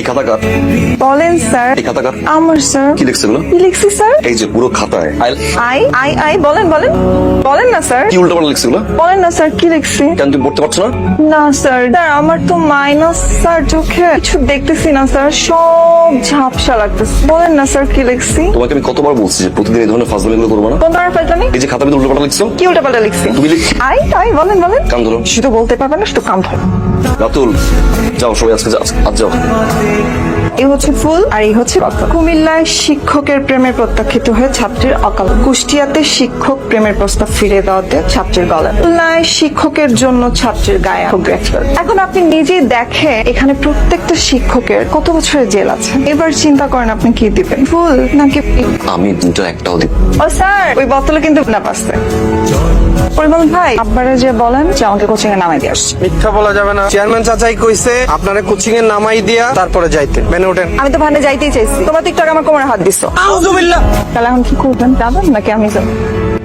এই খাতা কার? বলেন স্যার। এই খাতা কার? আমার স্যার। কি লিখছে এগুলো? কি লিখছি স্যার? এই যে পুরো খাতায় আই আই আই বলেন বলেন বলেন না স্যার। কি উল্টো পাল্টা লিখছে এগুলো? বলেন না স্যার কি লিখছি? কেন তুমি পড়তে পারছো না? না স্যার, স্যার আমার তো মাইনাস স্যার, চোখে কিছু দেখতেছি না স্যার, সব ঝাপসা লাগতেছে। বলেন না স্যার কি লিখছি? তোমাকে আমি কতবার বলছি যে প্রতিদিন এই ধরনের ফাজলামি গুলো করবো না। কোন ধরনের ফাজলামি? এই যে খাতার ভিতরে উল্টো পাল্টা লিখছো। কি উল্টা পাল্টা লিখছি? তুমি আই আই বলেন বলেন। কান ধরো। শুধু বলতে পারবেন না, শুধু কান ধরো। রাতুল, যাও সবাই আজকে আজ যাও। এই হচ্ছে ফুল আর এই হচ্ছে পাতা। কুমিল্লায় শিক্ষকের প্রেমের প্রত্যাখ্যিত হয়ে ছাত্রীর অকাল। কুষ্টিয়াতে শিক্ষক প্রেমের প্রস্তাব ফিরিয়ে দেওয়াতে ছাত্রীর গলায়। খুলনায় শিক্ষকের জন্য ছাত্রীর গায়ে গ্রেফতার। এখন আপনি নিজেই দেখে এখানে প্রত্যেকটা শিক্ষকের কত বছরের জেল আছে। এবার চিন্তা করেন আপনি কি দিবেন, ফুল নাকি? আমি দুটো একটাও দিব। ও স্যার, ওই বোতলে কিন্তু না পাচ্ছে। পরিমল ভাই, আব্বারে যে বলেন যে আমাকে কোচিং এ নামাই দিয়ে আসছে। মিথ্যা বলা যাবে না। চেয়ারম্যান চাচাই কইছে আপনারা কোচিং এর নামাই দিয়া তারপরে যাইতে। মেনে ওঠেন। আমি তো ভান্ডে যাইতেই চাইছি, তোমরা তো একটু আগে আমার কোমরে হাত দিছো। আউযুবিল্লাহ। তাহলে এখন কি করবেন, যাবেন নাকি আমি যাবো?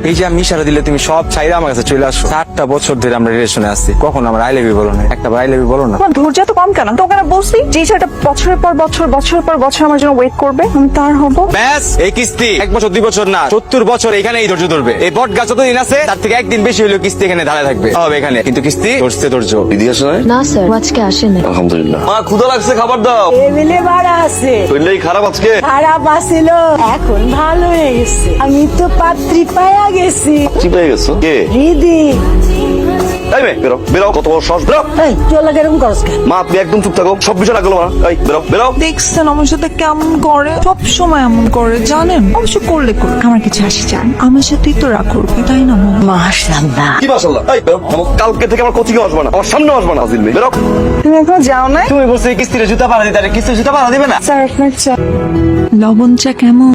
এই যে আমি ইশারা দিলে তুমি সব ছাইরা আমার কাছে চলে আসো। 4টা বছর ধরে আমরা রিলেশনে আছি, কখন আমার আই লাভ ইউ বলো না? একটা আই লাভ ইউ বলো না? তোমার ধৈর্য এত কম কেন? তোকে না বলছি যে ছেলেটা বছরের পর বছর বছরের পর বছর আমার জন্য ওয়েট করবে, আমি তার হবো। ব্যাস, এই কিস্তি 1 বছর 2 বছর না, 70 বছর এখানেই ধৈর্য ধরবে। এই বট গাছ যতদিন আছে তার থেকে একদিন বেশি হলেও কিস্তি এখানে দাঁড়ায় থাকবে। হবে এখানে, কিন্তু কিস্তি ধরছে ধৈর্য। দিদি আসে নাই? না স্যার, আজকে আসেনি। আলহামদুলিল্লাহ। মা ক্ষুধা লাগছে, খাবার দাও। টেবিলে ভাড়া আছে, শরীরটাই খারাপ আজকে। খারাপ আছিল, এখন ভালো হয়ে গেছে। আমি তো পাত্রী পায়া গেছি। চিপাই গেছো? কে? দিদি, এই মেয়ে, বেরো বেরো, কত বড় সাহস, বেরো। এই তুই লাগে এরকম করস কেন? মা তুমি একদম চুপ থাকো, সব বিষয় রাখলো না। এই বেরো বেরো। দেখছেন আমার সাথে কেমন করে, সব সময় এমন করে জানেন। অবশ্য করলে করুক, আমার কিছু আসে চান, আমার সাথেই তো রাগ করবে, তাই না মা? মাশাআল্লাহ। কি মাশাআল্লাহ? এই বেরো, কালকে থেকে আমার কোচিং আসবে না, আমার সামনে আসবে না। আজিল মেয়ে, বেরো। তুমি এখনো যাও নাই? তুমি বলছো এই কিস্তির জুতা পাড়া দিতে, কিস্তির জুতা পাড়া দিবে না? স্যার আপনার চা, লবণ চা কেমন?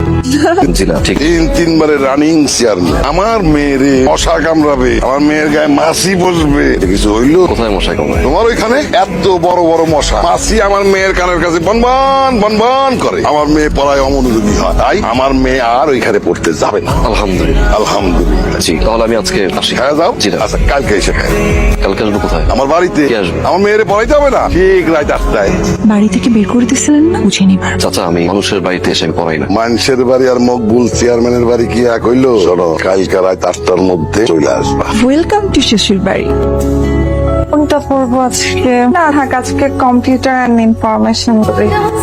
জি না, ঠিক। 3 রানিং চেয়ারম্যান। আমার মেয়েরে মশা কামড়াবে, আমার মেয়ের গায়ে মাছি বসবে, এটা কিছু হইলো? কোথায় মশাই কামড়ায়? তোমার ওইখানে এত বড় বড় মশা, মাছি আমার মেয়ের কানের কাছে বনবন বনবন করে। আমার মেয়ে পড়ায় অমনোযোগী হয়, তাই আমার মেয়ে আর ওইখানে পড়তে যাবে না। আলহামদুলিল্লাহ। আলহামদুলিল্লাহ। জি, তাহলে আমি আজকে আসি। খায়া যাও। জি না। আচ্ছা, কালকে এসে খায়। কালকে আসবো কোথায়? আমার বাড়িতে। কে আসবে? আমার মেয়েরে পড়াইতে হবে না, ঠিক রাত 8টায়। বাড়ি থেকে বের করে দিছিলেন না, বুঝে নিবার। চাচা, আমি মানুষের বাড়িতে এসে আমি পড়াই না। মানুষের বাড়ি আর মকবুল চেয়ারম্যানের বাড়ি কি এক হইলো? শোনো, কালকে রাত 8টার মধ্যে চলে আসবা। ওয়েলকাম টু শ্বশুর বাড়ি। কোনটা পড়বো আজকে? না থাক, আজকে কম্পিউটার অ্যান্ড ইনফরমেশন।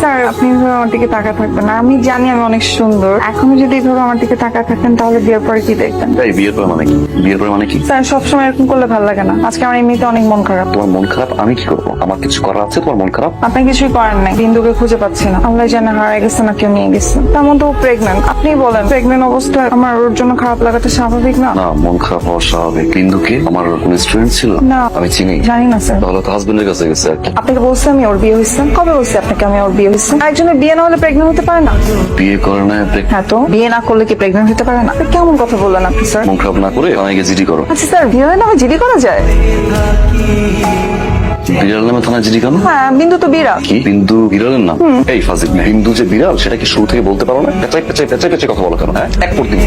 স্যার আপনি এভাবে আমার দিকে তাকা থাকবেন না, আমি জানি আমি অনেক সুন্দর। এখনো যদি এভাবে আমার দিকে তাকা থাকেন তাহলে বিয়ের পরে কি দেখবেন? এই বিয়ের পরে মানে কি? বিয়ের পরে মানে কি? স্যার সবসময় এরকম করলে ভালো লাগে না। আজকে আমার এমনিতে অনেক মন খারাপ। তোমার মন খারাপ, আমি কি করবো? আমার কিছু করার আছে? তোমার মন খারাপ? আপনি কিছুই করেন নাই, বিন্দুকে খুঁজে পাচ্ছি না। আল্লাহ জানে হারাই গেছে না কেউ নিয়ে গেছে। তার মধ্যে ও প্রেগনেন্ট। আপনি বলেন, প্রেগনেন্ট অবস্থায় আমার ওর জন্য খারাপ লাগাটা স্বাভাবিক না? না, মন খারাপ হওয়া স্বাভাবিক। কিন্তু কি আমার কোন স্টুডেন্ট ছিল? না। আমি চিনি? জানি না স্যার। তাহলে তো হাজবেন্ডের কাছে গেছে আর কি। আপনাকে বলছি আমি ওর বিয়ে হয়েছে? কবে বলছি আপনাকে আমি ওর বিয়ে হয়েছে? একজনের বিয়ে না হলে প্রেগনেন্ট হতে পারে না? বিয়ে করে না, হ্যাঁ, তো বিয়ে না করলে কি প্রেগনেন্ট হতে পারে না? কেমন কথা বললেন আপনি স্যার? মন খারাপ না করে থানায় গিয়ে জিডি করো। আচ্ছা স্যার, বিয়ে হয় না জিডি করা যায়? বিড়াল নামে থানায় জিডি কেন? হ্যাঁ, বিন্দু তো বিড়াল। কি বিন্দু বিড়ালের নাম? এই ফাজিল মেয়ে, বিন্দু যে বিড়াল সেটা কি শুরু থেকে বলতে পারো না? পেঁচাই পেঁচাই পেঁচাই পেঁচাই কথা বলো কেন? হ্যাঁ, এক পর দিন।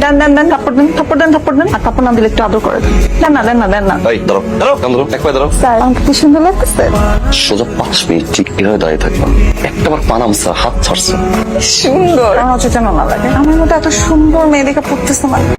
দেন দেন দেন, থাপ্পড় দেন থাপ্পড় দেন থাপ্পড় দেন। আর থাপ্পড় না দিলে একটু আদর করে দেন। দেন না দেন না দেন না। এই ধরো ধরো, কান ধরো, এক পায়ে ধরো। স্যার আমাকে কি সুন্দর লাগতেছে? সোজা 5 মিনিট ঠিক এভাবে দাঁড়িয়ে থাকবা। একটাবার পানামসা হাত ছাড়ছে। সুন্দর, আমার হচ্ছে যেন না লাগে। আমার মতো এত সুন্দর মেয়ে দেখে পড়তেছে না।